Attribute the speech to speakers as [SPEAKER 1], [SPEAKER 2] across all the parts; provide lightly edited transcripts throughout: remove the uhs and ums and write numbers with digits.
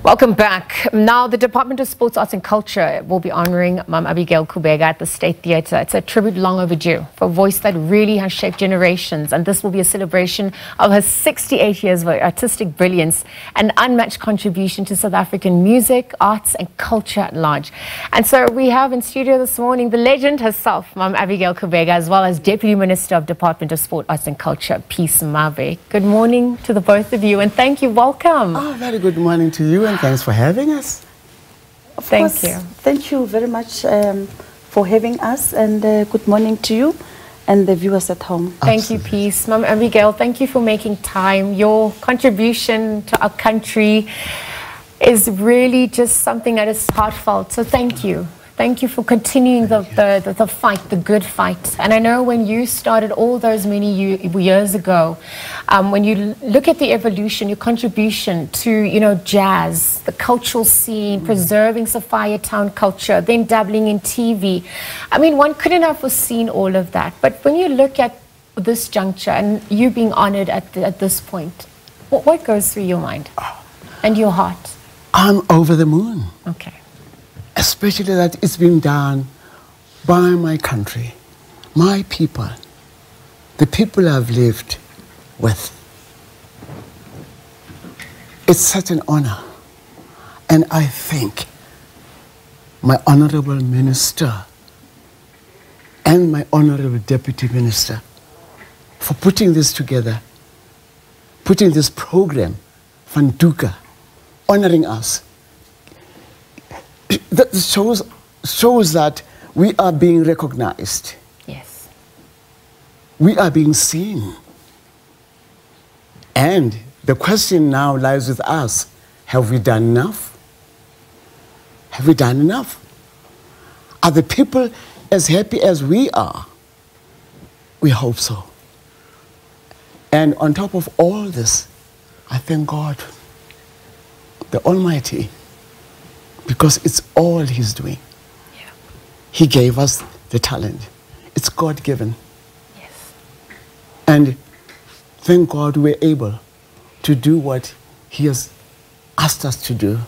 [SPEAKER 1] Welcome back. Now, the Department of Sports, Arts and Culture will be honoring Mam Abigail Kubeka at the State Theatre. It's a tribute long overdue for a voice that really has shaped generations. And this will be a celebration of her 68 years of artistic brilliance and unmatched contribution to South African music, arts and culture at large. And so we have in studio this morning the legend herself, Mam Abigail Kubeka, as well as Deputy Minister of Department of Sport, Arts and Culture, Peace Mabe. Good morning to the both of you and thank you. Welcome.
[SPEAKER 2] Oh, very good morning to you and thanks for having us.
[SPEAKER 3] Thank you. Thank you very much for having us, and good morning to you and the viewers at home.
[SPEAKER 1] Thank you, Peace. Mam Abigail, thank you for making time. Your contribution to our country is really just something that is heartfelt. So thank you. Thank you for continuing the fight, the good fight. And I know when you started all those many years ago, when you look at the evolution, your contribution to, you know, jazz, the cultural scene, preserving Sophia Town culture, then dabbling in TV. I mean, one couldn't have foreseen all of that. But when you look at this juncture and you being honored at this point, what goes through your mind and your heart?
[SPEAKER 2] I'm over the moon.
[SPEAKER 1] Okay.
[SPEAKER 2] Especially that it's been done by my country, my people, the people I've lived with. It's such an honor. And I thank my honorable minister and my honorable deputy minister for putting this together, putting this program, Fanduka, honoring us. That shows that we are being recognized.
[SPEAKER 1] Yes.
[SPEAKER 2] We are being seen. And the question now lies with us. Have we done enough? Have we done enough? Are the people as happy as we are? We hope so. And on top of all this, I thank God, the Almighty, because it's all He's doing.
[SPEAKER 1] Yeah.
[SPEAKER 2] He gave us the talent. It's God-given.
[SPEAKER 1] Yes.
[SPEAKER 2] And thank God we're able to do what He has asked us to do.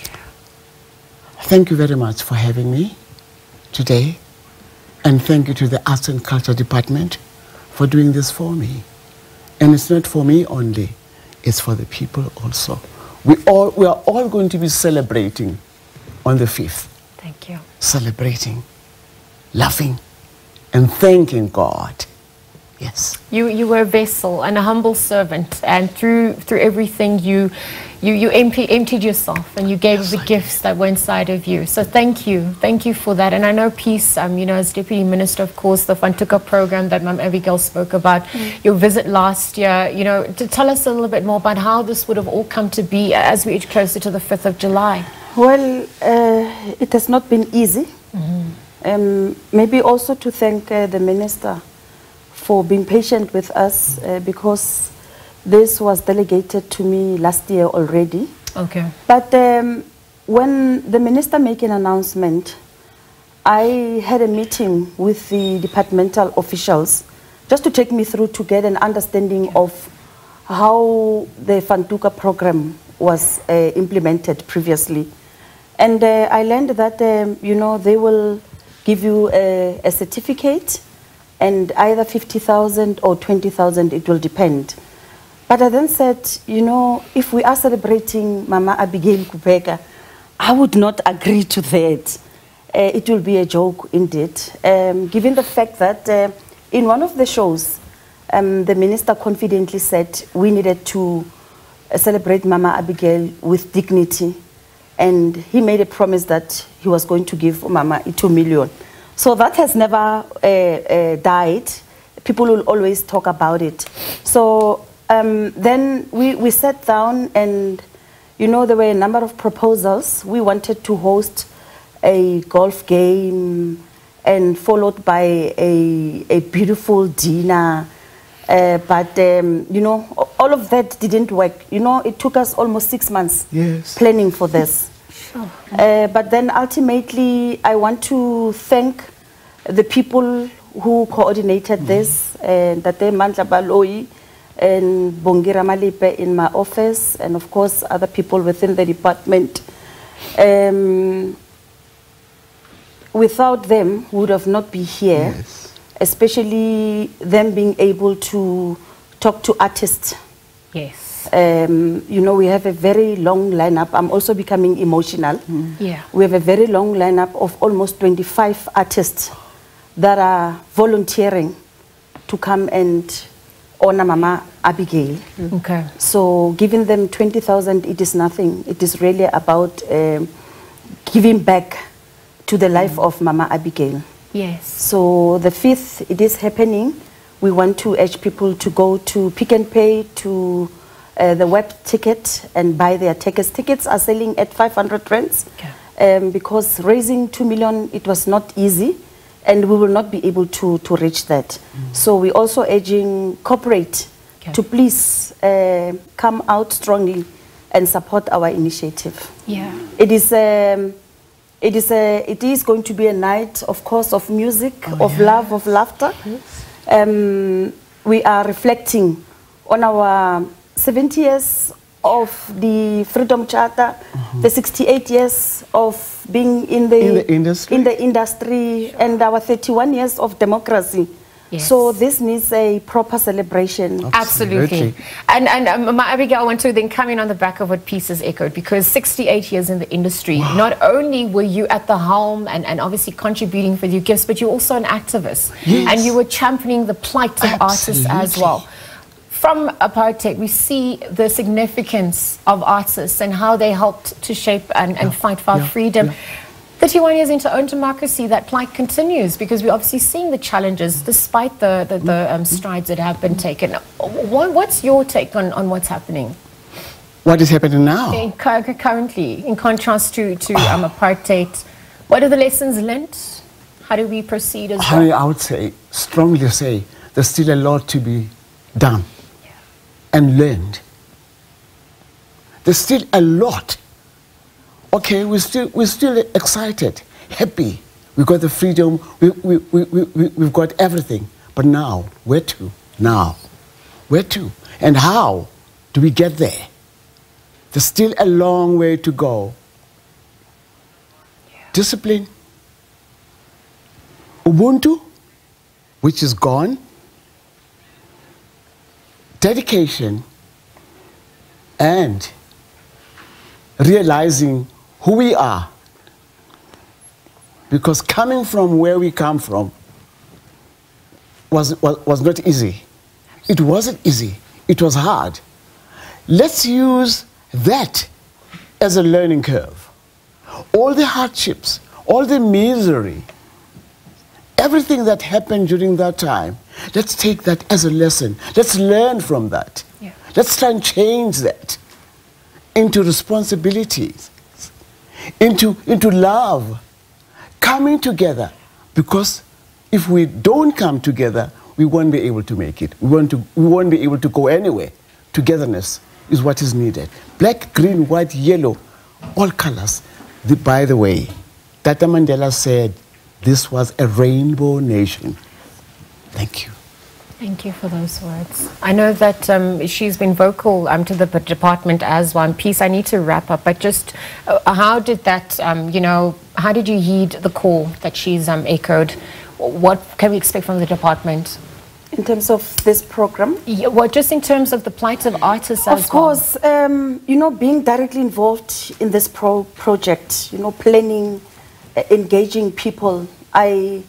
[SPEAKER 1] Yeah.
[SPEAKER 2] Thank you very much for having me today. And thank you to the Arts and Culture Department for doing this for me. And it's not for me only, it's for the people also. We are all going to be celebrating on the 5th.
[SPEAKER 1] Thank you.
[SPEAKER 2] Celebrating, laughing, and thanking God. Yes.
[SPEAKER 1] You were a vessel and a humble servant, and through everything you emptied yourself and you gave the gifts that were inside of you. So thank you for that. And I know Peace, you know, as Deputy Minister, of course, the Fantuka program that Mam Abigail spoke about, your visit last year, you know, to tell us a little bit more about how this would have all come to be as we edge closer to the 5th of July.
[SPEAKER 3] Well, it has not been easy. Maybe also to thank the Minister for being patient with us, because this was delegated to me last year already.
[SPEAKER 1] Okay.
[SPEAKER 3] But when the Minister made an announcement, I had a meeting with the departmental officials just to take me through to get an understanding of how the Fantuka program was implemented previously. And I learned that, you know, they will give you a certificate, and either 50,000 or 20,000, it will depend. But I then said, you know, if we are celebrating Mama Abigail Kubeka, I would not agree to that. It will be a joke indeed, given the fact that in one of the shows, the minister confidently said we needed to celebrate Mama Abigail with dignity. And he made a promise that he was going to give Mama 2 million. So that has never died. People will always talk about it. So then we sat down and, you know, there were a number of proposals. We wanted to host a golf game and followed by a beautiful dinner. But, you know, all of that didn't work. You know, it took us almost 6 months planning for this.
[SPEAKER 1] Sure.
[SPEAKER 3] But then ultimately, I want to thank the people who coordinated this, Tate Mandla Baloyi, and Bongira Malipe in my office, and of course other people within the department. Without them, we would have not been here,
[SPEAKER 2] Yes.
[SPEAKER 3] especially them being able to talk to artists.
[SPEAKER 1] Yes.
[SPEAKER 3] You know, we have a very long lineup. I'm also becoming emotional.
[SPEAKER 1] Yeah.
[SPEAKER 3] We have a very long lineup of almost 25 artists that are volunteering to come and honor Mama Abigail.
[SPEAKER 1] Okay.
[SPEAKER 3] So giving them 20,000, it is nothing. It is really about giving back to the life of Mama Abigail.
[SPEAKER 1] Yes.
[SPEAKER 3] So the 5th, it is happening. We want to urge people to go to Pick and Pay, to the web ticket and buy their tickets. Tickets are selling at 500 rands.
[SPEAKER 1] Okay.
[SPEAKER 3] Because raising 2 million, it was not easy, and we will not be able to reach that. So we're also urging corporate to please come out strongly and support our initiative.
[SPEAKER 1] Yeah.
[SPEAKER 3] It is going to be a night, of course, of music, of love, of laughter. We are reflecting on our 70 years of the Freedom Charter, the 68 years of being in the industry, and our 31 years of democracy.
[SPEAKER 1] Yes.
[SPEAKER 3] So this needs a proper celebration.
[SPEAKER 1] Absolutely. And Mama Abigail, I want to then come in on the back of what Peace has echoed, because 68 years in the industry, not only were you at the helm and obviously contributing for your gifts, but you're also an activist.
[SPEAKER 2] Yes.
[SPEAKER 1] And you were championing the plight of artists as well. From apartheid, we see the significance of artists and how they helped to shape and fight for our freedom. 31 years into own democracy, that plight continues, because we're obviously seeing the challenges despite the strides that have been taken. What's your take on what's happening?
[SPEAKER 2] What is happening now?
[SPEAKER 1] Currently, in contrast to apartheid, what are the lessons learned? How do we proceed as well?
[SPEAKER 2] I would say, strongly say, there's still a lot to be done and learned. There's still a lot. Okay, we're still excited, happy. We got the freedom, we've got everything. But now, where to? Now, where to? And how do we get there? There's still a long way to go. Discipline. Ubuntu, which is gone. Dedication. And realizing who we are, because coming from where we come from was not easy. It wasn't easy. It was hard. Let's use that as a learning curve. All the hardships, all the misery, everything that happened during that time, let's take that as a lesson. Let's learn from that. Yeah. Let's try and change that into responsibilities, into love, coming together. Because if we don't come together, we won't be able to make it. We won't be able to go anywhere. Togetherness is what is needed. Black, green, white, yellow, all colors. By the way, Tata Mandela said this was a rainbow nation. Thank you.
[SPEAKER 1] Thank you for those words. I know that she's been vocal to the department as one piece. I need to wrap up, but just how did that, how did you heed the call that she's echoed? What can we expect from the department?
[SPEAKER 3] In terms of this program?
[SPEAKER 1] Yeah, well, just in terms of the plight of artists as well.
[SPEAKER 3] Of course, being directly involved in this project, planning, engaging people, I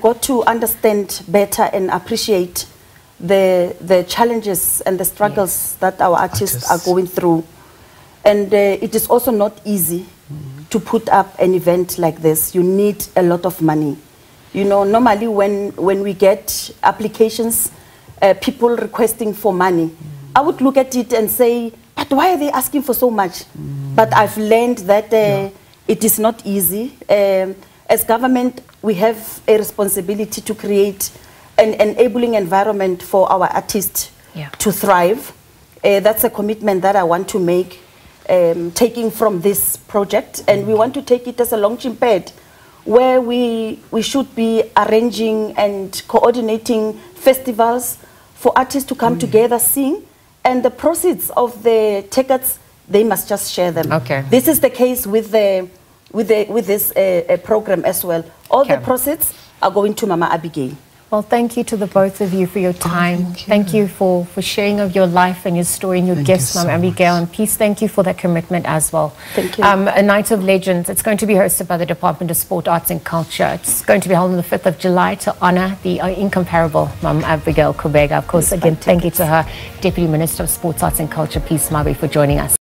[SPEAKER 3] got to understand better and appreciate the challenges and the struggles that our artists are going through. And it is also not easy to put up an event like this. You need a lot of money. Normally when we get applications, people requesting for money, I would look at it and say, but why are they asking for so much? But I've learned that it is not easy. As government, we have a responsibility to create an enabling environment for our artists to thrive. That's a commitment that I want to make, taking from this project. And we want to take it as a launching pad, where we should be arranging and coordinating festivals for artists to come together, sing, and the proceeds of the tickets, they must just share them.
[SPEAKER 1] Okay.
[SPEAKER 3] This is the case with this program as well. All the proceeds are going to Mama Abigail.
[SPEAKER 1] Well, thank you to the both of you for your time. Thank you for sharing of your life and your story and your gifts, Mam Abigail. And Peace, thank you for that commitment as well.
[SPEAKER 3] Thank you.
[SPEAKER 1] A Night of Legends, it's going to be hosted by the Department of Sport, Arts and Culture. It's going to be held on the 5th of July to honor the incomparable Mam Abigail Kubeka. Of course, again, thank you to her, Deputy Minister of Sports, Arts and Culture, Peace Mabe, for joining us.